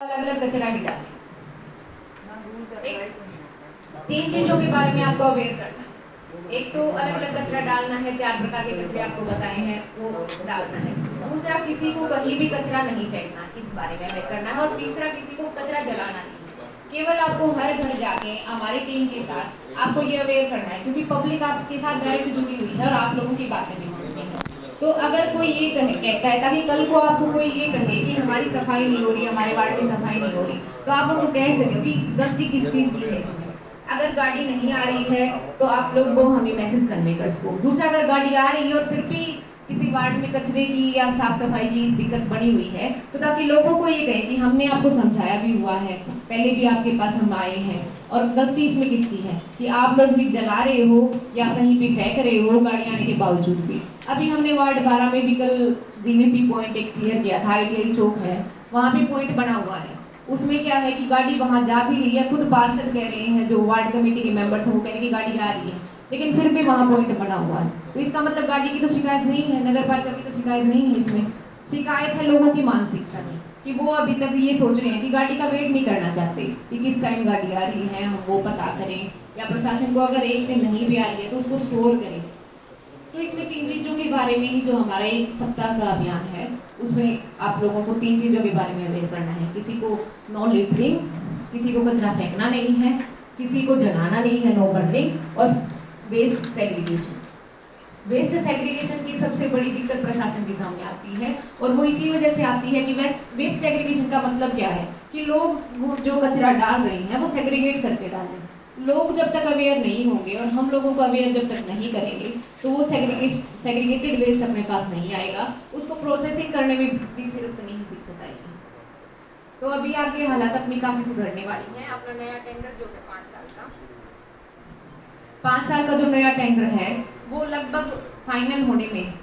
अलग अलग कचरा भी डालें। तीन चीजों के बारे में आपको अवेयर करना है। एक तो अलग अलग कचरा डालना है, 4 प्रकार के कचरे आपको बताए हैं वो डालना है। दूसरा, किसी को कहीं भी कचरा नहीं फेंकना, इस बारे में अवेयर करना है। और तीसरा, किसी को कचरा जलाना नहीं है। केवल आपको हर घर जाके हमारी टीम के साथ आपको ये अवेयर करना है, क्योंकि पब्लिक आपके साथ डायरेक्ट जुड़ी हुई है और आप लोगों की बातें भी मानती है। तो अगर कोई ये कहता है, ताकि कल को आपको कोई ये कहे कि हमारी सफाई नहीं हो रही, हमारे वार्ड में सफाई नहीं हो रही, तो आप उनको कह सके कि गलती किस चीज़ की है इसमें। अगर गाड़ी नहीं आ रही है तो आप लोग वो हमें मैसेज करने कर सको। दूसरा, अगर गाड़ी आ रही है और फिर भी किसी वार्ड में कचरे की या साफ सफाई की दिक्कत बनी हुई है, तो ताकि लोगों को ये कहे कि हमने आपको समझाया भी हुआ है, पहले भी आपके पास हम आए हैं, और गलती इसमें किसकी है कि आप लोग भी जला रहे हो या कहीं भी फेंक रहे हो गाड़ी आने के बावजूद भी। अभी हमने वार्ड 12 में भी कल जीवीपी पॉइंट एक क्लियर किया था, ITI चौक है, वहाँ पे पॉइंट बना हुआ है। उसमें क्या है कि गाड़ी वहाँ जा भी रही है, खुद पार्षद कह रहे हैं, जो वार्ड कमेटी के मेंबर्स हैं वो कह रहे हैं कि गाड़ी आ रही है, लेकिन फिर भी वहाँ पॉइंट बना हुआ है। तो इसका मतलब गाड़ी की तो शिकायत नहीं है, नगर पालिका की तो शिकायत नहीं है, इसमें शिकायत है लोगों की मानसिकता की, कि वो अभी तक ये सोच रहे हैं कि गाड़ी का वेट नहीं करना चाहते कि किस टाइम गाड़ी आ रही है, हम वो पता करें, या प्रशासन को अगर एक दिन नहीं भी आ रही है तो उसको स्टोर करें। तो इसमें 3 चीज़ों के बारे में ही जो हमारा 1 सप्ताह का अभियान है, उसमें आप लोगोों को 3 चीज़ों के बारे में अवेयर करना है। किसी को नो लिटरिंग, किसी को कचरा फेंकना नहीं है, किसी को जलाना नहीं है, नो बर्निंग, और वेस्ट सेग्रीगेशन। वेस्ट सेग्रीगेशन की सबसे बड़ी दिक्कत प्रशासन के सामने आती है, और वो इसी वजह से आती है कि वेस्ट सेग्रीगेशन का मतलब क्या है कि लोग जो कचरा डाल रहे हैं वो सेग्रीगेट करके डाल रहे हैं। लोग जब तक अवेयर नहीं होंगे और हम लोगों को अवेयर जब तक नहीं करेंगे तो वो सेग्रीगेटेड वेस्ट अपने पास नहीं आएगा, उसको प्रोसेसिंग करने में भी फिर उतनी ही दिक्कत आएगी। तो अभी आगे हालात अपनी काफ़ी सुधरने वाली हैं। अपना नया टेंडर जो है 5 साल का जो नया टेंडर है वो लगभग फाइनल होने में है।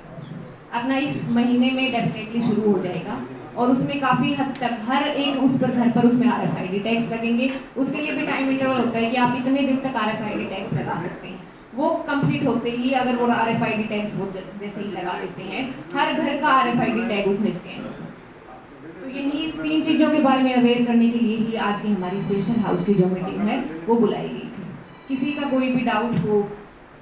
अपना इस महीने में डेफिनेटली शुरू हो जाएगा, और उसमें काफ़ी हद तक हर एक उस पर घर पर उसमें RFID टैग्स लगेंगे। उसके लिए भी टाइम इंटरवल होता है कि आप इतने दिन तक RFID टैग्स लगा सकते हैं। वो कंप्लीट होते ही अगर वो RFID टैग्स वो जैसे ही लगा देते हैं, हर घर का RFID टैग उसमें स्कैन। तो यही इस 3 चीज़ों के बारे में अवेयर करने के लिए ही आज की हमारी स्पेशल हाउस की जो मीटिंग है वो बुलाई गई थी। किसी का कोई भी डाउट हो,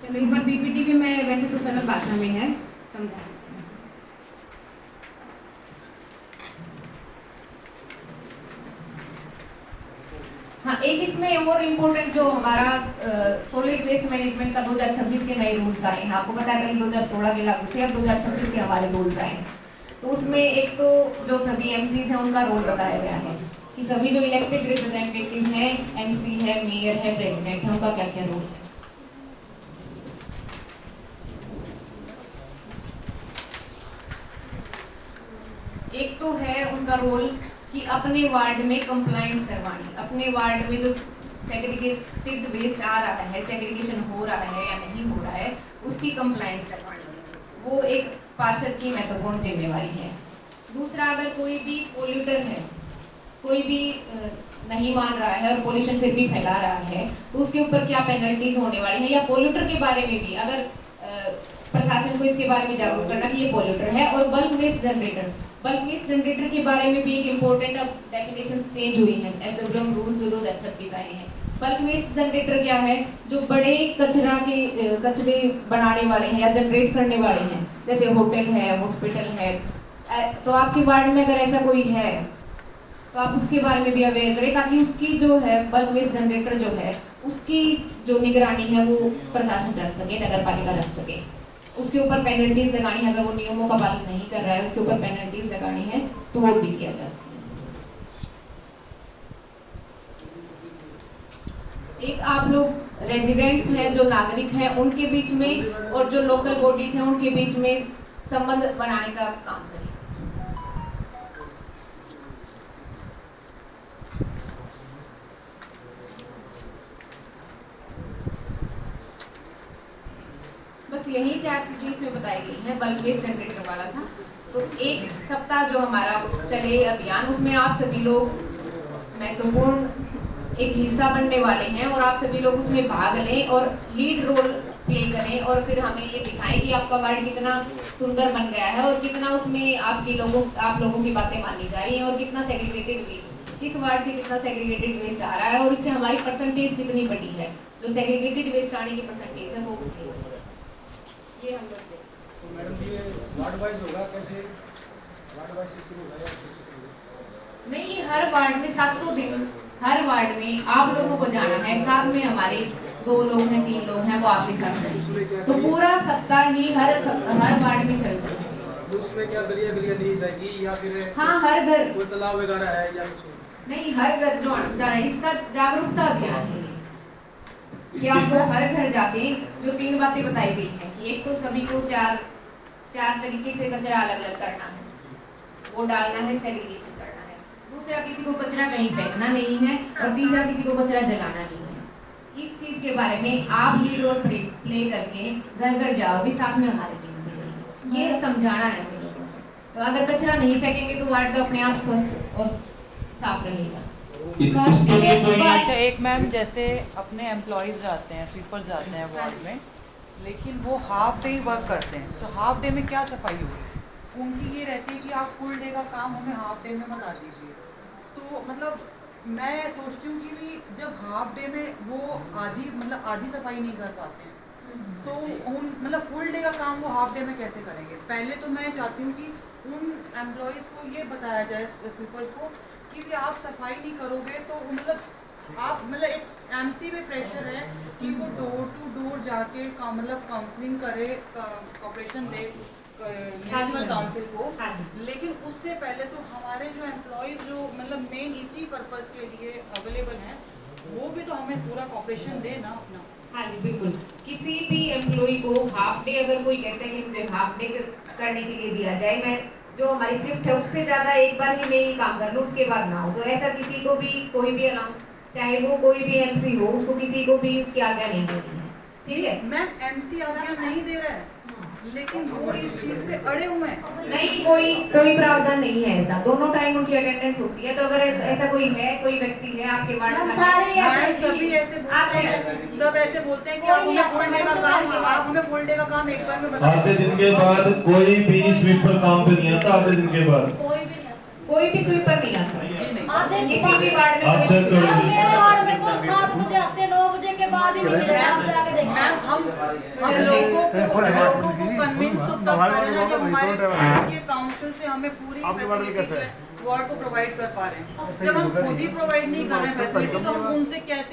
चलो एक बार PPT भी मैं वैसे तो सरल भाषा में है समझा। हाँ, एक इसमें और इम्पोर्टेंट जो हमारा सॉलिड वेस्ट मैनेजमेंट का 2026 के नए रूल्स आए हैं। आपको पता है कल 2016 के लागू थे, अब 2026 के हमारे रूल्स आए हैं। तो उसमें एक तो जो सभी MCs हैं उनका रोल बताया गया है कि सभी जो इलेक्टेड रिप्रेजेंटेटिव हैं, MC है, मेयर है, प्रेसिडेंट है, उनका क्या क्या रोल है। एक तो है उनका रोल कि अपने वार्ड में कंप्लायंस करवानी, अपने वार्ड में जो सेग्रीगेटेड वेस्ट आ रहा है, सेग्रीगेशन हो रहा है या नहीं हो रहा है, उसकी कंप्लायंस करवानी, वो एक पार्षद की महत्वपूर्ण जिम्मेवारी है। दूसरा, अगर कोई भी पोल्यूटर है, कोई भी नहीं मान रहा है और पोल्यूशन फिर भी फैला रहा है, तो उसके ऊपर क्या पेनल्टीज होने वाली है, या पोल्यूटर के बारे में भी अगर प्रशासन को इसके बारे में जागरूक करना कि ये पोल्यूटर है। और बल्क वेस्ट जनरेटर के बारे में भी एक इम्पोर्टेंट अब डेफिनेशन चेंज हुई है, SWM रूल्स जो 2026 आए हैं। बल्क वेस्ट जनरेटर क्या है, जो बड़े कचरे बनाने वाले हैं या जनरेट करने वाले हैं, जैसे होटल है, हॉस्पिटल है। तो आपके वार्ड में अगर ऐसा कोई है तो आप उसके बारे में भी अवेयर करें, ताकि उसकी जो है बल्क वेस्ट जनरेटर जो है उसकी जो निगरानी है वो प्रशासन रख सके, नगर पालिका रख सके। उसके ऊपर पेनल्टीज लगानी है, अगर वो नियमों का पालन नहीं कर रहा है उसके ऊपर पेनल्टीज लगानी है तो वो भी किया जा सकता है। एक आप लोग रेजिडेंट्स हैं, जो नागरिक हैं, उनके बीच में और जो लोकल बॉडीज हैं उनके बीच में संबंध बनाने का काम करें। बस यही 4 चीज़ इसमें बताई गई है, बल्क वेस्ट जनरेटर वाला था। तो 1 सप्ताह जो हमारा चले अभियान, उसमें आप सभी लोग महत्वपूर्ण एक हिस्सा बनने वाले हैं, और आप सभी लोग उसमें भाग लें और लीड रोल प्ले करें, और फिर हमें ये दिखाएं कि आपका वार्ड कितना सुंदर बन गया है और कितना उसमें आप लोगों की बातें मानी जा रही हैं और कितना सेग्रीगेटेड वेस्ट किस वार्ड से कितना सेग्रीगेटेड वेस्ट आ रहा है और इससे हमारी परसेंटेज कितनी बड़ी है, जो सेग्रीगेटेड वेस्ट आने की परसेंटेज है वो कितनी बड़ी है, ये हम करते हैं। तो मैडम ये वार्ड वाइज होगा कैसे, वार्ड वाइज से शुरू होगा या कैसे करेंगे? नहीं, हर वार्ड में 7 दिन, हर वार्ड में आप लोगों को जाना है, साथ में हमारे 2 लोग हैं 3 लोग हैं वो आपके साथ हैं, तो पूरा सप्ताह ही हर वार्ड में चलता है। उसमें क्या गलियां गलियां दी जाएगी या फिर हाँ, हर घर, कोई तालाब वगैरह है या कुछ? नहीं, हर घर जो जाना है, इसका जागरूकता अभियान है कि आपको हर घर जाके जो 3 बातें बताई गई हैं कि एक तो सभी को 4 तरीके से कचरा अलग अलग करना है, वो डालना है, सेग्रीगेशन करना है, दूसरा किसी को कचरा कहीं फेंकना नहीं है और तीसरा किसी को कचरा जलाना नहीं है। इस चीज के बारे में आप लीड रोल प्ले करके घर घर जाओगे, साथ में हमारी टीम भी रहेगी, ये समझाना है हम लोगों को। तो अगर कचरा नहीं फेंकेंगे तो वार्ड तो अपने आप स्वस्थ और साफ रहेगा। अच्छा, एक मैम, जैसे अपने एम्प्लॉयज़ जाते हैं, स्वीपर्स जाते हैं वार्ड में, लेकिन वो हाफ डे वर्क करते हैं, तो हाफ डे में क्या सफाई होगी? उनकी ये रहती है कि आप फुल डे का काम हमें हाफ डे में बता दीजिए। तो मतलब मैं सोचती हूँ कि भी जब हाफ डे में वो आधी सफाई नहीं कर पाते हैं, तो उन फुल डे का काम वो हाफ डे में कैसे करेंगे? पहले तो मैं चाहती हूँ कि उन एम्प्लॉयज़ को ये बताया जाए, स्वीपर्स को, कि आप सफाई नहीं करोगे तो आप एक एमसी में प्रेशर है कि वो डोर टू डोर जाके काउंसलिंग करे, कॉपरेशन दे म्यूनिसिपल काउंसिल को, लेकिन उससे पहले तो हमारे जो एम्प्लॉयज़ जो मेन इसी पर्पस के लिए अवेलेबल हैं, वो भी तो हमें पूरा कॉपरेशन दे ना अपना। हाँ जी, बिल्कुल। किसी भी एम्प्लॉय को हाफ डे अगर कोई कहता है कि मुझे हाफ डे करने के लिए दिया जाए, मैं जो हमारी शिफ्ट है उससे ज़्यादा एक बार ही मैं ही काम कर लूँ, उसके बाद ना हो, तो ऐसा किसी को भी कोई भी अनाउंस, चाहे वो कोई भी एमसी हो, उसको किसी को भी उसकी आज्ञा नहीं देनी है, ठीक है? मैम, एमसी आज्ञा नहीं दे रहा है, लेकिन वो इस चीज पे अड़े हुए हैं। नहीं, कोई प्रावधान नहीं है ऐसा, दोनों टाइम उनकी अटेंडेंस होती है, तो अगर ऐसा कोई है, कोई व्यक्ति है आपके वार्ड में, सभी ऐसे बोलते हैं, सब ऐसे बोलते हैं कि आप हमें फुल डे का काम एक बार में बता दो। आधे दिन के बाद कोई भी स्वीपर काम पे नहीं आता, आधे दिन के बाद कोई भी स्वीपर नहीं आता किसी भी वार्ड में। अच्छा, मेरे वार्ड में तो 7 बजे आते हैं, 9 बजे के बाद ही नहीं मिलेगा, आप जाके देखो। मैम, हम लोगों को कन्विंस तो तब करें ना जब हमारे काउंसिल से हमें पूरी फैसिलिटी वार्ड को प्रोवाइड कर पा रहे हैं। जब हम खुद ही प्रोवाइड नहीं कर रहे हैं फैसिलिटी, तो हम उनसे कैसे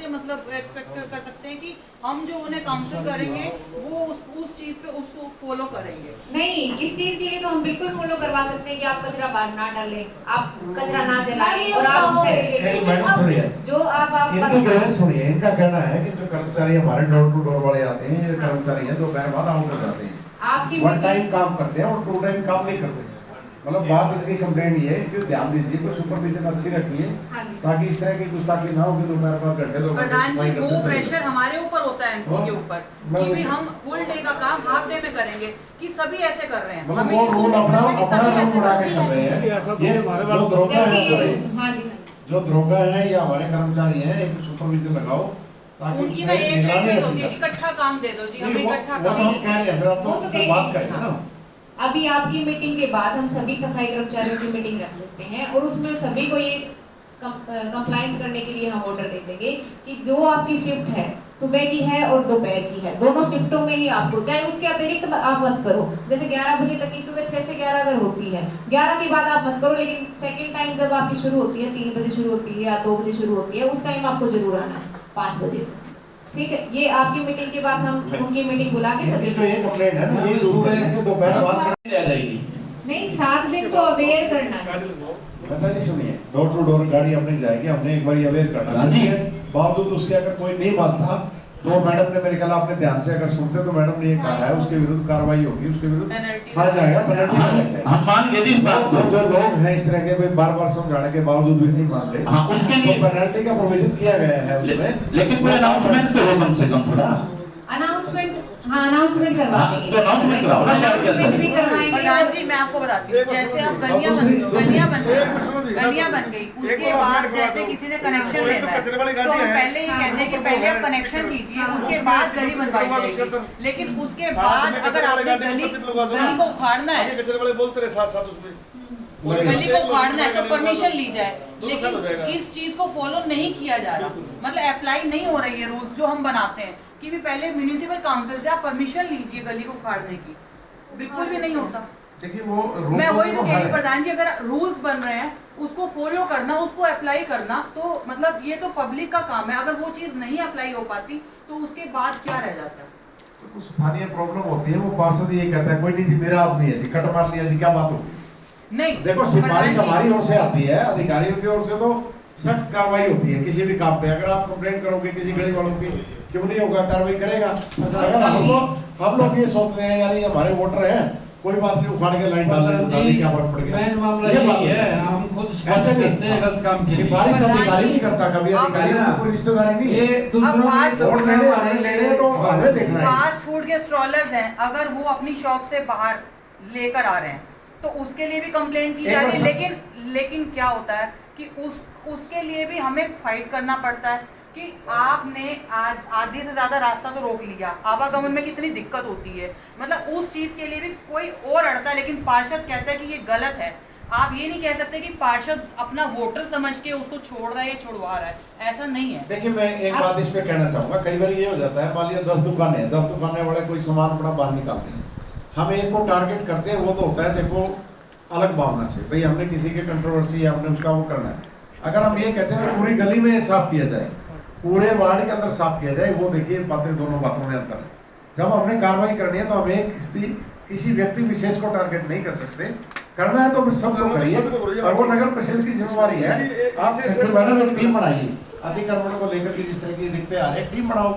एक्सपेक्ट कर सकते हैं कि हम जो उन्हें काउंसिल करेंगे वो उस चीज पे उसको फॉलो करेंगे? नहीं, इस चीज के लिए तो हम बिल्कुल फॉलो करवा सकते हैं कि आप कचरा बाहर ना डालें, आप कचरा ना जलाएं और आप जो आप सुनिए, इनका कहना है कि जो कर्मचारी हमारे डोर टू डोर वाले आते हैं, ये कर्मचारी हैं, दोपहर बाद आउट हो जाते हैं, आपकी 1 टाइम काम करते हैं और 2 टाइम काम नहीं करते। बात इनकी कंप्लेंट ये है कि ध्यान दीजिए, कोई सुपरविजन अच्छी रखिए, ताकि इस तरह की गुस्ताखी ना हो कि दोपहर बाद घंटे प्रधान जी, वो प्रेशर हमारे ऊपर होता है एमसी के ऊपर कि भी हम फुल डे का काम हाफ डे में करेंगे, कि सभी ऐसे कर रहे हैं। हमें वो रूल अपना बना के चल रहे हैं। ये जो दरोगा है या हमारे कर्मचारी हैं, एक सुपरविजन लगाओ ताकि उनकी ना एक मीटिंग होती है, इकट्ठा काम दे दो जी, हमें इकट्ठा काम। हम कह रहे हैं, फिर आप तो बात करेंगे ना। अभी आपकी मीटिंग के बाद हम सभी सफाई कर्मचारियों की मीटिंग रख लेते हैं और उसमें सभी को ये कंप्लायंस करने के लिए हम ऑर्डर दे देंगे कि जो आपकी शिफ्ट है, सुबह की है और दोपहर की है, दोनों शिफ्टों में ही आपको, चाहे उसके अतिरिक्त आप मत करो, जैसे 11 बजे तक की सुबह 6 से 11 अगर होती है, 11 के बाद आप मत करो, लेकिन सेकंड टाइम जब आपकी शुरू होती है 3 बजे शुरू होती है या 2 बजे शुरू होती है, उस टाइम आपको जरूर आना है 5 बजे, ठीक है? ये आपकी मीटिंग के बाद हम उनकी मीटिंग बुला के सभी तो ये कंप्लेंट है ना, ये रूल है कि दोपहर बाद ले जाएगी। नहीं, 7 दिन तो अवेयर करना है। पता नहीं, सुनिए, डोर टू डोर गाड़ी अपनी जाएगी, हमने एक बार अवेयर करना है, बावजूद उसके अगर कोई नहीं मानता तो मैडम ने, मेरे ख्याल आपने ध्यान से अगर सुनते तो मैडम ने ये कहा है उसके विरुद्ध कार्रवाई होगी, उसके विरुद्ध आ जाएगा पेनल्टी। हम मान गए इस बात को। जो लोग हैं इस तरह के बार-बार समझाने के बावजूद भी नहीं मान रहे, हाँ, उसके लिए पेनल्टी का प्रोविजन किया गया है उसमें। लेकिन कोई अनाउंसमेंट तो हो कम से कम थोड़ा। अनाउंसमेंट, हाँ, अनाउंसमेंट करवा देंगे, तो अनाउंसमेंट कराओ ना शायद। अनाउंसमेंट भी करवाएंगे। प्रधान जी, मैं आपको बताती हूँ, जैसे अब गलियां बन गई, उसके बाद जैसे किसी ने कनेक्शन लेना है, तो हम पहले ही कहते हैं कि पहले आप कनेक्शन कीजिए, उसके बाद गली बनवाई जाएगी। लेकिन उसके बाद अगर आपने गली को उखाड़ना है, कचरे वाले बोलते रहे साथ साथ उसमें गली को उखाड़ना है तो परमिशन ली जाए, दोनों साल हो लेकिन जाएगा। इस चीज को फॉलो नहीं किया जा रहा, मतलब अप्लाई नहीं हो रही है रूल्स जो हम बनाते हैं कि भी पहले म्यूनिसिपल काउंसिल से आप परमिशन लीजिए गली को उखाड़ने की, बिल्कुल भी नहीं होता। देखिए वो मैं वही तो कह रही प्रधान जी, अगर रूल्स बन रहे हैं उसको फॉलो करना, उसको अप्लाई करना, तो मतलब ये तो पब्लिक का काम है। अगर वो चीज नहीं अप्लाई हो पाती तो उसके बाद क्या रह जाता है? तो कुछ स्थानीय प्रॉब्लम होती है, वो पार्षद ये कहता है कोई नहीं जी मेरा आदमी है जी, कट मार लिया जी, क्या बात होगी? नहीं देखो सिफारिश हमारी ओर से आती है, अधिकारियों की ओर से तो सख्त कार्रवाई होती है किसी भी काम पे। अगर आप कंप्लेंट करोगे किसी गली वालों की, क्यों नहीं होगा, कार्रवाई करेगा। अगर हम लोग ये सोच रहे हैं यार ये हमारे वोटर हैं, कोई बात नहीं, उखाड़ के लाइन डाल दें, क्या फर्क पड़ गया। मेन मामला ये बात यही है, हम खुद ऐसे करते हैं गलत काम के लिए। सिफारिश अधिकारी नहीं करता, कभी अब अधिकारी ना, कोई रिश्तेदारी नहीं है। ये दूसरों फास्ट के वोट लेने वाले लेने तो हमें देखना है। फास्ट फूड के स्टॉलर्स हैं, अगर वो अपनी शॉप से बाहर लेकर आ रहे हैं तो उसके लिए भी कंप्लेंट की एक जा रही है, बार लेकिन क्या होता है कि उसके लिए भी हमें फाइट करना पड़ता है कि आपने आज आधे से ज्यादा रास्ता तो रोक लिया, आवागमन में कितनी दिक्कत होती है, मतलब उस चीज के लिए भी कोई और अड़ता है, लेकिन पार्षद कहता है कि ये गलत है। आप ये नहीं कह सकते कि पार्षद अपना वोटर समझ के उसको छोड़ रहा है या छुड़वा रहा है, ऐसा नहीं है। देखिए मैं एक बात इस पे कहना चाहूंगा, कई बार ये हो जाता है, मान लिया 10 दुकानें हैं, 10 दुकानें वाले कोई सामान अपना बाहर निकालते हैं, हम एक को टारगेट करते हैं, वो तो होता है देखो अलग भावना से, भाई हमने किसी के कंट्रोवर्सी या हमने उसका वो करना है। अगर हम ये कहते हैं पूरी गली में साफ किया जाए, पूरे वार्ड के अंदर साफ किया जाए, वो देखिए बातें, दोनों बातों में अंतर है। जब हमने कार्रवाई करनी है तो हमें किसी व्यक्ति विशेष को टारगेट नहीं कर सकते, करना है तो फिर सबको करिए, और वो नगर परिषद की जिम्मेवारी है। आप मैडम एक टीम बनाइए अतिक्रमण को लेकर के, जिस तरह की दिक्कतें आ रही है, टीम बनाओ।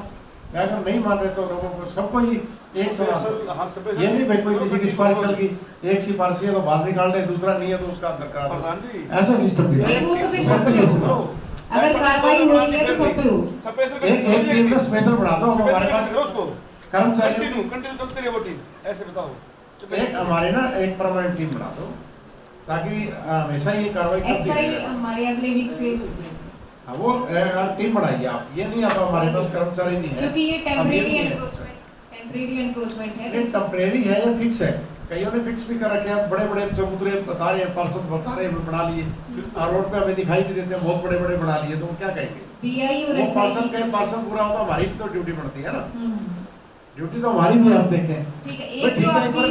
अगर नहीं मान रहे तो लोगों को सबको ही एक सवाल, ये नहीं भाई कोई किसी की सिफारिश चल गई, एक सिफारिश है तो बाहर निकाल दे, दूसरा नहीं है तो उसका अंदर करा दो, ऐसा सिस्टम भी है। वो तो फिर सब पे हो। अगर कार्रवाई हो रही है तो सब पे हो। एक टीम का स्पेशल बना दो हमारे पास कर्मचारियों की, कंटिन्यू चलती रहे वो टीम, ऐसे बताओ। एक हमारे ना एक परमानेंट टीम बना दो, ताकि हमेशा ये कार्रवाई चलती ऐसा ही रहे। हमारे अगले वीक से होगी। हाँ वो टीम बनाइए आप, ये नहीं आप हमारे पास कर्मचारी नहीं है, क्योंकि ये अब टेम्परेरी नहीं है। एनक्रोचमेंट है। ये टेम्परेरी है या फिक्स है? कईयों ने फिक्स भी कर रखे हैं, बड़े बड़े चबूतरे बता रहे हैं, पार्षद बता रहे हैं बना लिए, और रोड पे हमें दिखाई भी देते हैं बहुत बड़े बड़े बना लिए, तो वो क्या कहेंगे? बीआई और वो एसआई पार्षद पूरा होता, हमारी भी तो ड्यूटी बढ़ती है ना, हम्म। ड्यूटी तो हमारी भी आप देखें। ठीक है, तो ठीक है,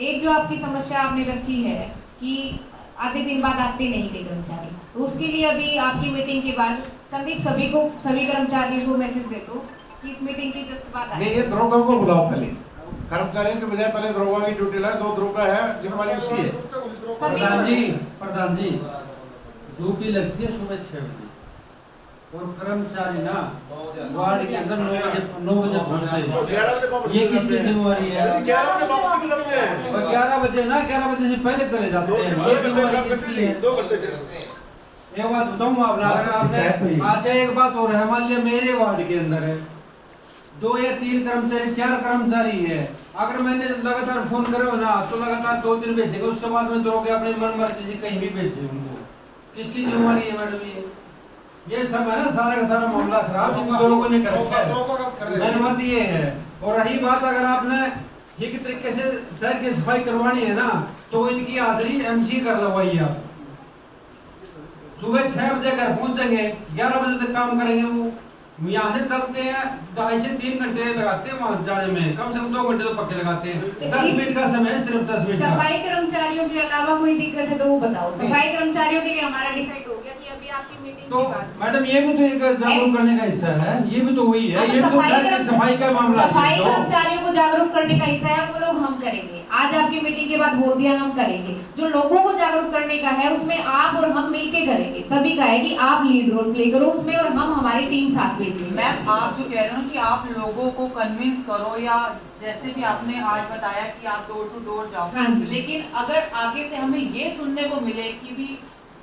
एक जो आपकी समस्या आपने रखी है कि आधे दिन बाद आते नहीं थे कर्मचारी, तो उसके लिए अभी आपकी मीटिंग के बाद संदीप सभी कर्मचारियों को मैसेज दे दो कि इस मीटिंग के जस्ट बाद नहीं, आए। ये दरोगा को बुलाओ पहले, कर्मचारियों के बजाय पहले दरोगा की ड्यूटी लाए, 2 दरोगा है जिम्मेवारी उसकी है। प्रधान जी ड्यूटी लगती है सुबह 6 बजे, और कर्मचारी ना वार्ड के अंदर 9 बजे पहुंचते हैं, ये किसकी जिम्मेवारी है? 11 बजे वापस भी लगते हैं, और 11 बजे ना 11 बजे से पहले चले जाते हैं, ये जिम्मेवारी किसकी है? 2 घंटे। एक बात बताऊं आपने, अगर आपने अच्छा एक बात और है, मान लिया मेरे वार्ड के अंदर है 2 या 3 कर्मचारी, 4 कर्मचारी है, अगर मैंने लगातार फोन करे हो ना तो लगातार 2 दिन भेजेगा, उसके बाद में दरोगे अपने मन मर्जी से कहीं भी भेजे उनको, किसकी जिम्मेवारी है मैडम? ये सब है ना, सारा का सारा मामला खराब इन दरोगों ने कर रखा है। मेन बात ये है, और रही बात अगर आपने ठीक तरीके से शहर की सफाई करवानी है ना, तो इनकी हाजिरी एमसी कर लगवाइए आप। सुबह 6 बजे घर पहुंचेंगे, 11 बजे तक काम करेंगे, वो यहाँ से चलते हैं 2.5 से 3 घंटे लगाते हैं वहाँ जाने में, कम से कम 2 घंटे तो पक्के लगाते हैं। 10 मिनट का समय है, सिर्फ 10 मिनट का। सफाई कर्मचारियों के अलावा कोई दिक्कत है तो वो बताओ। सफाई कर्मचारियों के लिए हमारा डिसाइड हो गया कि अभी आपकी मीटिंग तो के बाद मैडम ये भी तो एक जागरूक करने का हिस्सा है, ये भी तो वही है, ये भी तो सफाई का मामला है। सफाई कर्मचारियों को जागरूक करने का हिस्सा है, वो लोग हम करेंगे। आज आपकी मीटिंग के बाद बोल दिया हम करेंगे, जो लोगों को जागरूक करने का है उसमें आप और हम मिलके करेंगे, तभी का है कि आप लीड रोल प्ले करो उसमें और हम हमारी टीम साथ भेजेंगे। मैम आप जो कह रहे हो ना कि आप लोगों को कन्विंस करो, या जैसे भी आपने आज बताया कि आप डोर टू डोर हाँ जाओ, जी। लेकिन अगर आगे से हमें ये सुनने को मिले कि भी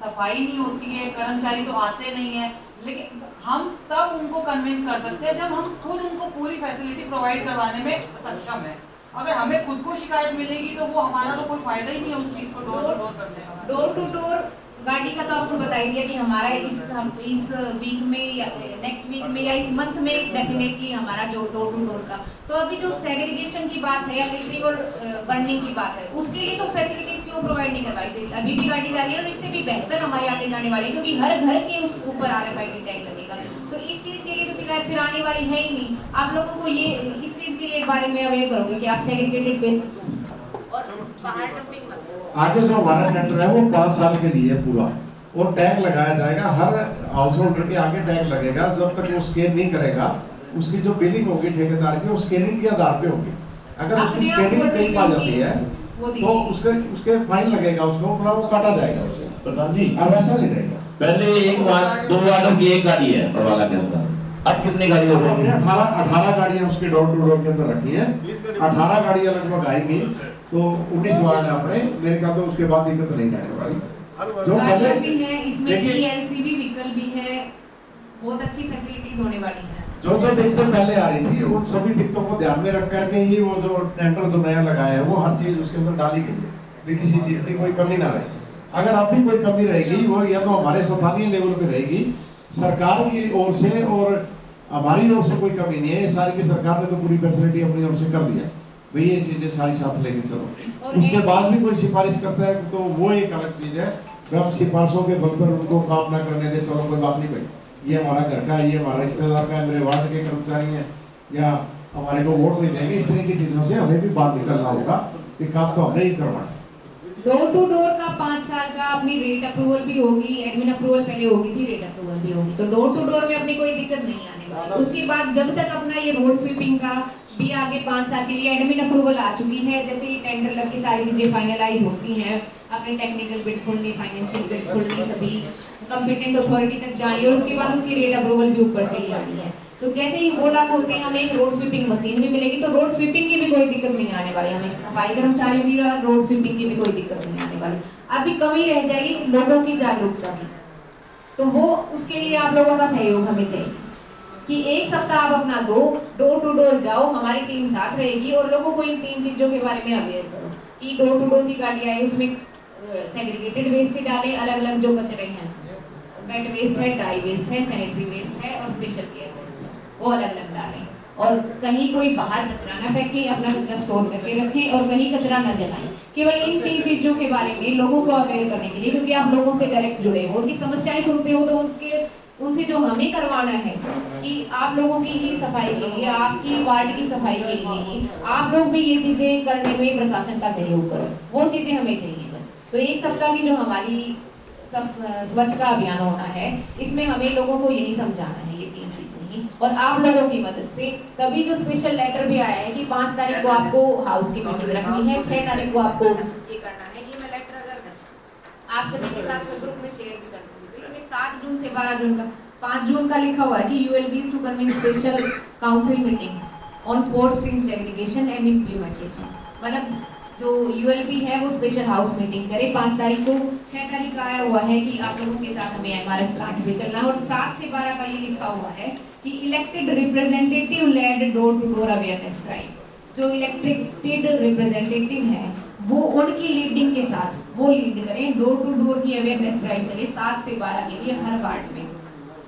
सफाई नहीं होती है, कर्मचारी तो आते नहीं है, लेकिन हम तब उनको कन्विंस कर सकते हैं जब हम खुद उनको पूरी फैसिलिटी प्रोवाइड करवाने में सक्षम है। अगर हमें खुद को शिकायत मिलेगी तो वो हमारा तो कोई फायदा ही नहीं है उस चीज को डोर टू डोर करने का। डोर टू डोर गाड़ी का तो आपको बता ही दिया कि हमारा इस वीक में या नेक्स्ट वीक में या इस मंथ में डेफिनेटली हमारा जो डोर टू डोर का, तो अभी जो सेग्रीगेशन की बात है या लिटरिंग और बर्निंग की बात है, उसके लिए तो फैसिलिटीज क्यों प्रोवाइड नहीं करवाई जाएगी? अभी भी गाड़ी जा रही है और इससे भी बेहतर हमारे आगे जाने वाली है, क्योंकि हर घर के उस ऊपर RFID टैग लगेगा। तो इस चीज के लिए तो शिकायत फिर आने वाली है ही नहीं। आप लोगों को ये इस चीज के लिए बारे में अवेयर करोगे कि आप सेग्रीगेटेड वेस्ट और बाहर डंपिंग मत करो। आगे जो हमारा टेंडर है वो 5 साल के लिए है पूरा, और टैग लगाया जाएगा, हर हाउस होल्डर के आगे टैग लगेगा। जब तक वो स्कैन नहीं करेगा, उसकी जो बिलिंग होगी ठेकेदार की, वो स्कैनिंग के आधार पे होगी। अगर उसकी स्कैनिंग कहीं पा जाती है तो उसके फाइन लगेगा, उसको अपना वो काटा जाएगा उससे। प्रधान जी, अब ऐसा नहीं रहेगा। पहले एक वार्ड 2 वार्डों की एक गाड़ी है परवाला के अंदर, अब कितनी गाड़ी हो हमने गई? 18 गाड़ियां उसके डोर टू डोर के अंदर रखी है। 18 गाड़ियां लगभग आएंगी, तो 19 वार्ड है अपने। मेरे ख्याल तो उसके बाद दिक्कत नहीं आने वाली। जो गाड़ियाँ पहले भी है, इसमें देखिए, ELCB व्हीकल भी है, बहुत अच्छी फैसिलिटीज होने वाली है। जो दिक्कतें पहले आ रही थी, उन सभी दिक्कतों को ध्यान में रख करके ही वो जो टेंडर जो नया लगाया है, वो हर चीज उसके अंदर डाली गई है कि किसी चीज की कोई कमी ना रहे। अगर अब भी कोई कमी रहेगी, वो या तो हमारे स्थानीय लेवल पे रहेगी, सरकार की ओर से, और हमारी ओर से कोई कमी नहीं है। ये सारी की सरकार ने तो पूरी फैसिलिटी अपनी ओर से कर दिया, भाई ये चीजें सारी साथ लेके चलो। और उसके ऐसे- बाद भी कोई सिफारिश करता है तो वो एक अलग चीज है। हम सिफारिशों के बल पर उनको काम ना करने दे, चलो कोई बात नहीं भाई, ये हमारा घर का है, ये हमारा रिश्तेदार का है, मेरे वार्ड के कर्मचारी हैं, या हमारे को वोट नहीं देंगे, इस तरह की चीजों से हमें भी बाहर निकलना होगा कि काम तो हमने ही करवाना। डोर टू डोर का 5 साल का अपनी रेट अप्रूवल भी होगी, एडमिन अप्रूवल पहले होगी थी, रेट अप्रूवल भी होगी, तो डोर टू डोर में अपनी कोई दिक्कत नहीं आने वाली। उसके बाद जब तक अपना ये रोड स्वीपिंग का भी आगे 5 साल के लिए एडमिन अप्रूवल आ चुकी है, जैसे ही टेंडर लग के सारी चीजें फाइनलाइज होती हैं, अपने टेक्निकल बिड खुलनी, फाइनेंशियल बिड खुलनी, सभी कंपिटेंट अथॉरिटी तक जानी, और उसके बाद उसकी रेट अप्रूवल भी ऊपर से ही आनी है। तो जैसे ही वो लागू होते हैं, हमें एक रोड स्वीपिंग मशीन भी मिलेगी, तो रोड स्वीपिंग की भी कोई दिक्कत नहीं आने वाली, हमें सफाई कर्मचारी भी और रोड स्वीपिंग की भी कोई दिक्कत नहीं आने वाली। अभी कमी रह जाएगी लोगों की जागरूकता की, तो वो उसके लिए आप लोगों का सहयोग हमें चाहिए कि एक सप्ताह आप अपना दो, डोर टू डोर जाओ, हमारी टीम साथ रहेगी और लोगों को इन 3 चीजों के बारे में अवेयर करो कि डोर टू डोर की गाड़ी आई, उसमें सेग्रीगेटेड वेस्ट ही डालें, अलग अलग जो कचरे हैं, वेट वेस्ट है, ड्राई वेस्ट है, सैनिटरी वेस्ट है और स्पेशल केयर वेस्ट है, वो अलग अलग डालें। और कहीं कोई बाहर कचरा ना फेंके, अपना कचरा स्टोर करके रखें और कहीं कचरा न जलाएं। केवल इन 3 चीजों के बारे में लोगों को अवेयर करने के लिए, क्योंकि आप लोगों से डायरेक्ट जुड़े हो, उनकी समस्याएं सुनते हो, तो उनसे जो हमें करवाना है कि आप लोगों की ही सफाई के लिए, आपकी वार्ड की सफाई के लिए ही आप लोग भी ये चीजें करने में प्रशासन का सहयोग करो, वो चीजें हमें चाहिए बस। तो 1 सप्ताह की जो हमारी स्वच्छता अभियान होना है, इसमें हमें लोगों को यही समझाना है, ये 3 चीजें ही, और आप लोगों की मदद से। तभी जो स्पेशल लेटर भी आया है कि 5 तारीख को आपको हाउस की मीटिंग रखनी है, 6 तारीख को आपको ये करना है, ये मैं लेटर अगर आप सभी के साथ ग्रुप में शेयर भी कर दूंगी। तो इसमें 7 जून से 12 जून का, 5 जून का लिखा हुआ है कि ULBs to convene special council meeting on 4 stream segregation and implementation, मतलब जो ULB है वो स्पेशल हाउस मीटिंग करे 5 तारीख को। 6 तारीख का आया हुआ है कि आप लोगों के साथ हमें MRF प्लांट पे चलना है, और 7 से 12 का ये लिखा हुआ है कि elected representative led door to door awareness drive. जो इलेक्टेड रिप्रेजेंटेटिव है वो उनकी लीडिंग के साथ वो लीड करें, डोर टू डोर की अवेयरनेस ड्राइव चले 7 से 12 के लिए हर वार्ड में।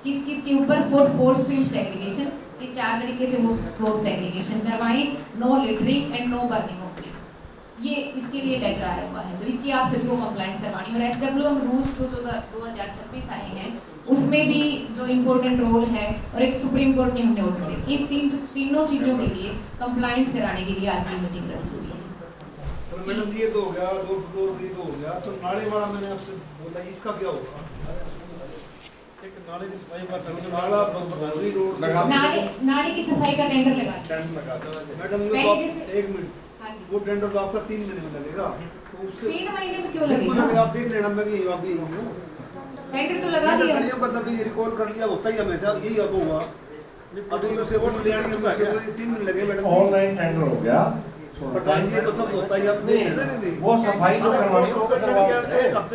किस किस के ऊपर? 4 स्ट्रीम सेग्रीगेशन, ये 4 तरीके से वो 4 सेग्रीगेशन करवाएं, no littering and no burning of waste, ये इसके लिए लेटर आया हुआ है। तो इसकी आप सभी को कंप्लायंस करवानी, और SWM रूल्स जो 2026 आए हैं उसमें भी जो इम्पोर्टेंट रोल है, और एक सुप्रीम कोर्ट ने हमने ऑर्डर दिया, इन तीनों चीजों के लिए कंप्लायंस कराने के लिए आज की मीटिंग रखी हुई है। तो मैडम ये तो हो गया, डोर टू डोर ये तो हो गया, तो नाले वाला मैंने आपसे बोला, इसका क्या होगा? नाला बंगोरी रोड नाले की सफाई का टेंडर लगा मैडम ये तो एक मिनट, वो टेंडर तो आपका 3 महीने में लगेगा, तो उससे 3 महीने में क्यों लगेगा? आप देख लेना, मैं भी यही आप भी हूँ, टेंडर तो लगा दिया, गाड़ियों का तभी रिकॉल कर लिया, होता ही हमेशा यही अब हुआ। अभी उसे वो ले आने में 3 महीने लगे मैडम। ऑनलाइन टेंडर हो गया, प्रधान जी ये तो सब होता ही अब नहीं, वो सफाई जो करवानी है वो तो करवाओ।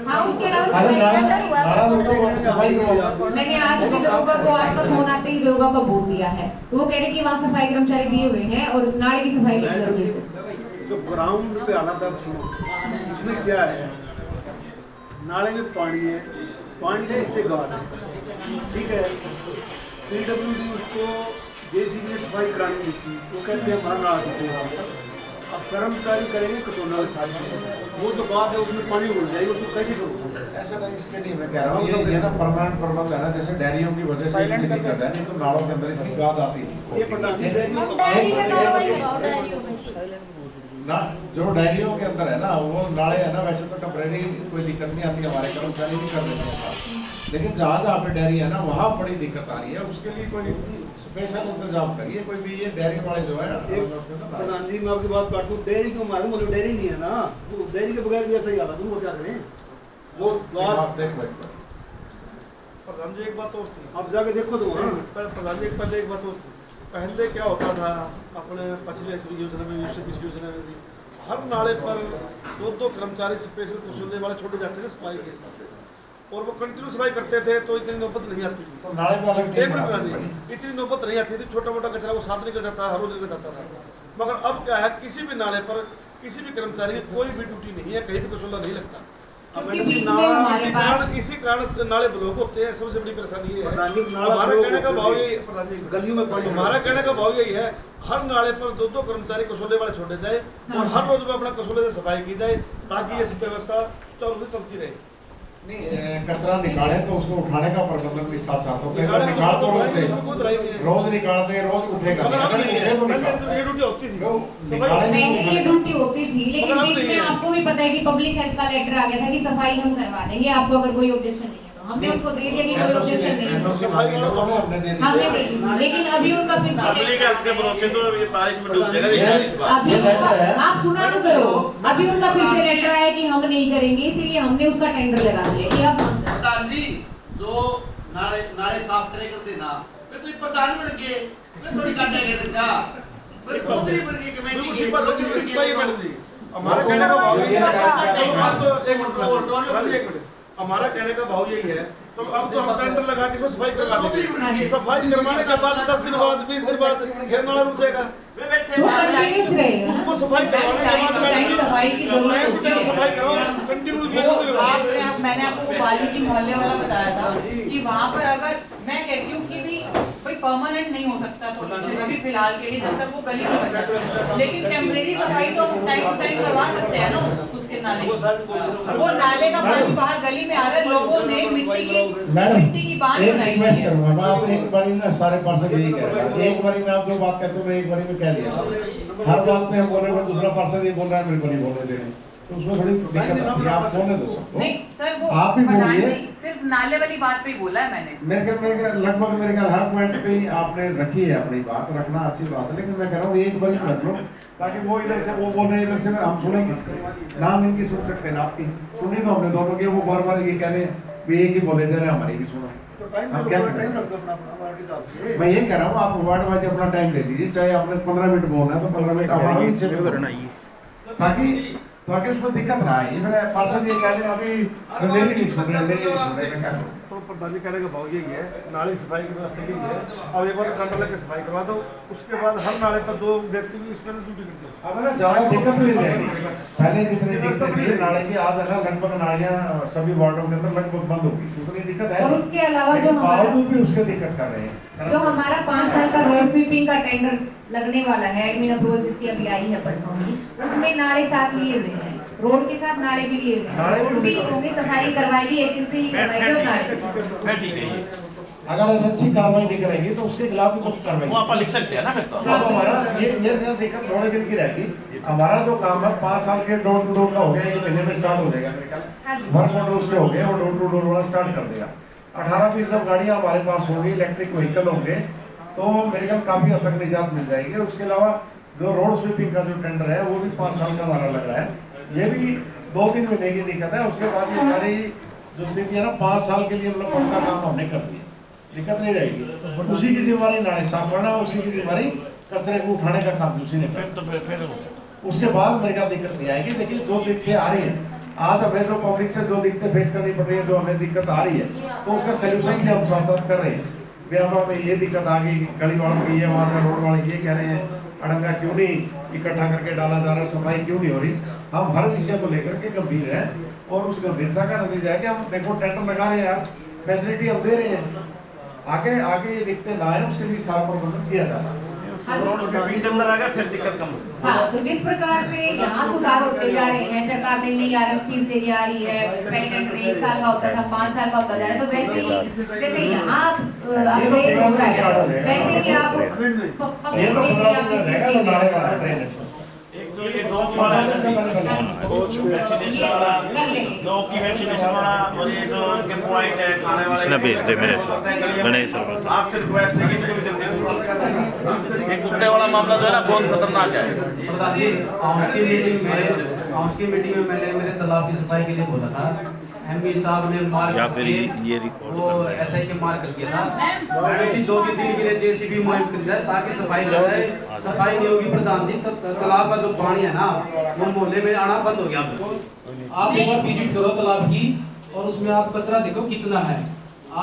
हाँ, उसके अलावा अरे सफाई नाला टेंडर हुआ है। नाला रोड तो सफाई करवाओ। मैंने आज भी दरोगा को आपका फोन आते ही दरोगा को बोल दिया है, तो वो कह रहे कि वहाँ सफाई कर्मचारी दिए हुए हैं और नाले की सफाई नहीं कर रही है। जो ग्राउंड पे हालात आप सुनो, उसमें क्या है, नाले में पानी है, पानी के नीचे गाद है, ठीक है, PWD उसको JCB में सफाई करानी नहीं थी, वो कहते हैं हमारा नाला टूटेगा, अब कर्मचारी करेंगे कसौना के साथ, वो जो बात है उसमें पानी उड़ जाएगी, उसको कैसे करोगे? ऐसा नहीं, इसके लिए मैं कह रहा हूँ ये ना परमानेंट प्रबंध है ना, जैसे डेयरियों की वजह से इतनी दिक्कत है, नहीं तो नालों के अंदर इतनी गाद आती है। ये प्रधान जी डेयरी हम डायरी में कार्रवाई कराओ, डायरियों में। ना जो डायरियों के अंदर है ना, वो नाले है ना, वैसे तो टेम्परेरी कोई दिक्कत नहीं आती, हमारे कर्मचारी भी कर देते हैं काम। लेकिन जहाँ जहाँ पे डेयरी है ना, वहाँ बड़ी दिक्कत आ रही है, उसके लिए कोई स्पेशल इंतजाम करिए, कोई भी ये डेयरी वाले जो है प्रधान जी मैं आपकी बात काटूं, डेयरी क्यों मारे? मतलब डेयरी नहीं है ना, वो डेयरी के बगैर भी ऐसा ही हालत, उनको क्या करें? जो बात देखो एक बार प्रधान जी एक बात और थी, आप जाके देखो तो वहाँ प्रधान जी पहले एक बात और थी, पहले क्या होता था अपने पिछले योजना में, पिछली योजना में भी हर नाले पर 2-2 कर्मचारी स्पेशल कुशल वाले छोड़े जाते थे सफाई के लिए, और वो कंटिन्यू सफाई करते थे, तो इतनी नौबत नहीं आती थी। तो नाले पे अलग एक मिनट प्रधान जी, इतनी नौबत नहीं आती थी, छोटा मोटा कचरा वो साथ निकल जाता, हर रोज निकल जाता था। मगर अब क्या है, किसी भी नाले पर किसी भी कर्मचारी की कोई भी ड्यूटी नहीं है, कहीं भी कुशल नहीं लगता। क्योंकि बीच में हमारे पास इसी कारण से नाले ब्लॉक होते हैं, सबसे बड़ी परेशानी ये है। प्रधान जी, नाला हमारा ब्लॉक कहने का होते भाव हैं। यही प्रधान जी, गलियों में पानी हमारा कहने का भाव यही है, हर नाले पर 2-2 कर्मचारी कसौले वाले छोड़े जाए, और हर रोज में अपना कसौले से सफाई की जाए, ताकि ये व्यवस्था सुचारू रूप से चलती रहे। नहीं, कचरा निकाले तो उसको उठाने का प्रबंधन भी साथ साथ हो, निकाले तो निकाल तो उसको रोज उसमें खुद रहेंगे। रोज निकालते हैं, रोज उठेगा, मगर अब अगर नहीं उठे है, तो पहले निकाल तो ये ड्यूटी होती थी निकाले सफाई। पहले ये ड्यूटी होती थी, लेकिन मगर अब बीच नहीं में है। आपको भी पता है कि पब्लिक हेल्थ का लेटर आ गया था कि सफाई हम करवा देंगे, आपको अगर कोई ऑब्जेक्शन नहीं है तो हमने उनको दे दिया कि कोई ऑब्जेक्शन नहीं है, सफाई हमने दे दी, हमने दे दी, लेकिन अभी उनका फिर से पब्लिक हेल्थ के भरोसे तो ये बारिश में डूब जाएगा इस बार। अभी उनका आप सुना तो करो, अभी उनका फिर से लेटर आया कि हम नहीं करेंगे, इसीलिए हमने उसका टेंडर लगा दिया कि अब हम प्रधान जी जो नाले नाले साफ करे करते ना, मैं तो प्रधान बन के मैं थोड़ी काटे करते था, मैं मंत्री बन के कमेटी के सफाई मैडम जी, हमारा कहने का भाव यही है, हमारा कहने का भाव यही है, तो अब तो हम टेंडर लगा के इसमें सफाई करवा देंगे, सफाई करवाने के बाद 10 दिन बाद 20 दिन बाद फिर नाला रुक जाएगा, वो कंटिन्यूस रहेगा। उसको सफाई करवाने के बाद टाइम सफाई की जरूरत होती है। सफाई कराओ कंटिन्यू। वो मैंने आपको वो वाल्मीकि मोहल्ले वाला बताया था कि वहाँ पर अगर मैं कहती हूँ कि भी कोई परमानेंट नहीं हो सकता सोल्यूशन अभी फिलहाल के लिए, जब तक वो गली नहीं बन जाती, लेकिन टेम्परेरी सफाई तो हम टाइम टू टाइम करवा सकते हैं ना उसके नाले की। वो नाले का पानी बाहर गली में आ रहा है, लोगों ने मिट्टी की बांध एक बनाई रिक्वेस्ट है। करूंगा, मैं आप एक बारी ना सारे पार्षद यही कह रहा था, एक बारी में आप जो बात कहते हो मैं एक बारी में कह दिया, हर बात में हम बोल रहे हैं, दूसरा पार्षद ये बोल रहा है मेरे को नहीं बोलने दे रहे, तो उसमें थोड़ी दिक्कत आती है, आप बोलने दो सबको। नहीं सर, वो आप ही प्रधान बोलिए। जी सिर्फ नाले वाली बात पे ही बोला है मैंने। मेरे ख्याल लगभग मेरे ख्याल हर पॉइंट पे ही आपने रखी है अपनी बात, रखना अच्छी बात है, लेकिन मैं कह रहा हूँ एक बारी रख लो, ताकि वो इधर से वो बोल रहे हैं, इधर से हम सुनेंगे इसको, नाम इनकी सुन सकते हैं ना, आपकी सुनी तो हमने दोनों की, वो बार बार ये कह रहे हैं भी एक ही बोले दे रहे हैं, हमारी भी सुनो। हम क्या टाइम रख दो अपना वार्ड के हिसाब से। मैं ये कह रहा हूँ, आप वार्ड वाइज अपना टाइम ले लीजिए, चाहे आपने 15 मिनट बोलना है तो 15 मिनट हमारा नीचे ताकि उसमें दिक्कत ना आए। फिर पार्षद ये कह रहे हैं अभी मेरी नहीं सुन रहे, मेरी नहीं सुन रहे, मैं क्या करूं? तो प्रधान जी कहने का भाव यही है, नाले की सफाई की व्यवस्था यही है, अब एक बार टेंडर लगा के सफाई करवा दो, उसके बाद हर नाले पर 2 व्यक्ति की इसमें ड्यूटी करते हैं। अब ना ज्यादा दिक्कत नहीं रहेगी, पहले जितनी दिक्कत थी नाले की, आज है ना लगभग नालियां सभी वार्डों के अंदर लगभग बंद होगी, उतनी दिक्कत है। और उसके अलावा जो हमारा बावजूद भी उसके दिक्कत कर रहे हैं, जो हमारा 5 साल का रोड स्वीपिंग का टेंडर लगने वाला है, एडमिन अप्रोच जिसकी अभी आई है परसों ही, उसमें नाले साथ लिए हुए हैं, रोड के साथ नाले भी लिए हुए हैं, रोड भी होगी, सफाई करवाएगी, एजेंसी ही करवाएगी और नाले भी। अगर एजेंसी कार्रवाई नहीं करेगी तो उसके खिलाफ भी कुछ कार्रवाई वो आप लिख सकते हैं ना फिर तो। अब हमारा ये दिक्कत थोड़े दिन की रहेगी। हमारा जो काम है 5 साल के डोर टू डोर का हो गया, 1 महीने में स्टार्ट हो जाएगा मेरे ख्याल, वर्क ऑर्डर उसके हो गए, और डोर टू डोर वाला स्टार्ट कर देगा। 18% गाड़ियाँ हमारे पास होंगी, इलेक्ट्रिक व्हीकल होंगे, तो मेरे ख्याल काफी हद तक निजात मिल जाएगी। उसके अलावा जो रोड स्वीपिंग का जो टेंडर है वो भी 5 साल का हमारा लग रहा है, ये भी 2-3 महीने की दिक्कत है। उसके बाद ये सारी जो स्थिति है ना 5 साल के लिए मतलब पक्का काम हमने कर दिया, दिक्कत नहीं रहेगी। उसी की जिम्मेवारी नाले साफ करना, उसी की जिम्मेवारी कचरे को उठाने का काम उसी ने करना। उसके बाद मेरे ख्याल दिक्कत नहीं आएगी। देखिए जो दिक्कतें आ रही हैं आज हमें जो पब्लिक से जो दिक्कतें फेस करनी पड़ रही है, जो हमें दिक्कत आ रही है, तो उसका सोल्यूशन भी हम साथ साथ कर रहे हैं। व्यापार में ये दिक्कत आ गई, गली वालों की, ये वहाँ रोड वाले ये कह रहे हैं अड़ंगा क्यों नहीं इकट्ठा करके डाला जा रहा, सफाई क्यों नहीं हो रही। हम हर विषय को लेकर के गंभीर हैं, और उस गंभीरता का नतीजा है कि हम देखो टेंडर लगा रहे हैं यार, फैसिलिटी हम दे रहे हैं, आगे आगे ये दिक्कतें ना आए उसके लिए सारा प्रबंधन किया जा रहा है। अंदर आ गया फिर दिक्कत कम होगी। हाँ, तो जिस प्रकार से यहाँ सुधार होते जा रहे हैं, सरकार नई नई RFPs लेके आ रही है, पेटेंट 1 साल का होता था 5 साल का होता जा रहा है, तो वैसे ही जैसे यहाँ अपडेट हो रहा है, वैसे ही आप ये तो पब्लिक में आप इस चीज के लिए एक तो ये 2 वैक्सीनेशन वाला, 2 की वैक्सीनेशन वाला, और ये जो इनके पॉइंट है खाने वाले इसने भेज दे मेरे से मैंने इस आपसे रिक्वेस्ट है कि इसको भी जल्दी दूर ये कुत्ते वाला मामला जो है ना बहुत खतरनाक है। प्रधान जी, आउंस की मीटिंग में मैंने मेरे तालाब की सफाई के लिए बोला था। MP साहब ने मार्क या फिर किए, ये रिकॉर्ड वो SI के मार्क कर दिया था। मैडम जी 2 दिन के लिए JCB मुहिम कर जाए ताकि सफाई हो जाए। सफाई नहीं होगी प्रधान जी तो तालाब का जो पानी है ना वो मोहल्ले में आना बंद हो गया। आप एक बार विजिट करो तालाब की और उसमें आप कचरा देखो कितना है।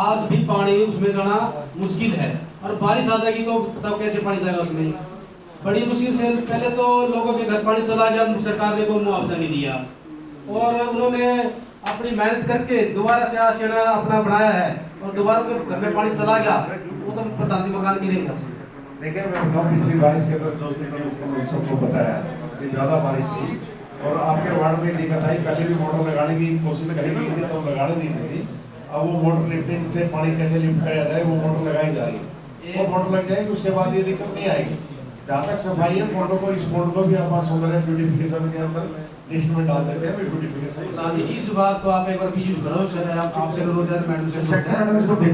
आज भी पानी उसमें जाना मुश्किल है और बारिश आ जाएगी तो बताओ कैसे पानी जाएगा उसमें। बड़ी मुश्किल से पहले तो लोगों के घर पानी चला गया, सरकार ने कोई मुआवजा नहीं दिया और उन्होंने अपनी मेहनत करके दोबारा से आशियाना अपना बनाया है और दोबारा घर में पानी चला गया वो तो प्रधान जी मकान गिरेंगे। देखिए मैं बताऊँ पिछली बारिश के अंदर दोस्तों ने सबको बताया कि ज़्यादा बारिश थी और आपके वार्ड में दिक्कत आई। पहले भी मोटर लगाने की कोशिश करी गई थी तो लगाने नहीं दी थी। अब वो मोटर लिफ्टिंग से पानी कैसे लिफ्ट किया जाता है वो मोटर लगाई जा रही है। वो मोटर लग जाएगी उसके बाद ये दिक्कत नहीं आएगी। जहाँ तक सफाई है मोटर को, इस मोटर को भी आप सुंदर ब्यूटिफिकेशन के अंदर लिस्ट में डाल देते हैं ब्यूटिफिकेशन। इस बार तो आप एक बार विजिट करो सर, आपसे रोजगार मैडम से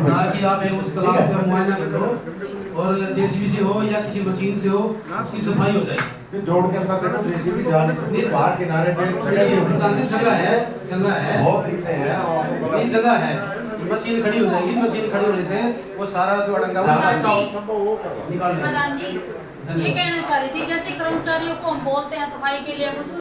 ताकि आप एक उस तालाब का मुआयना करो और JCB से हो या किसी मशीन से हो उसकी सफाई हो जाए। जोड़ के अंदर देखो JCB जा नहीं सकती, बाहर किनारे पे जगह है बहुत दिखते हैं ये जगह है। मशीन खड़ी हो जाएगी, मशीन खड़ी होने से वो सारा जो अड़ंगा वो निकाल प्रधान जी ये कहना चाह रही थी जैसे कर्मचारियों को हम बोलते हैं सफाई के लिए कुछ